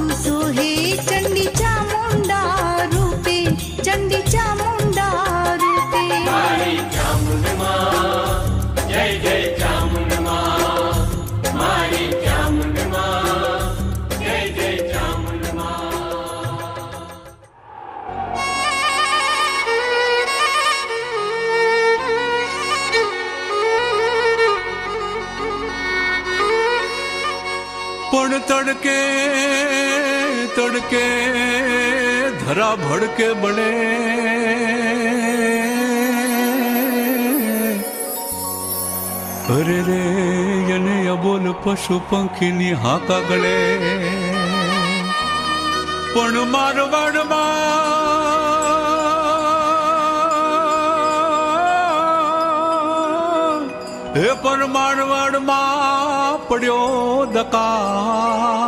તું સોહે ચંડી ચામુંડા રૂપે, ચંડી ચામુંડા રૂપે. મારી ચામુંડમાં જય જય ચામુંડમાં, મારી ચામુંડમાં જય જય ચામુંડમાં. પણ તડકે તડકે ધરા ભડકે બળે, અરે રે એને અબોલ પશુ પંખીની હાકા ગળે. પણ મારવાડમાં, હે પણ મારવાડમાં પડ્યો દકા,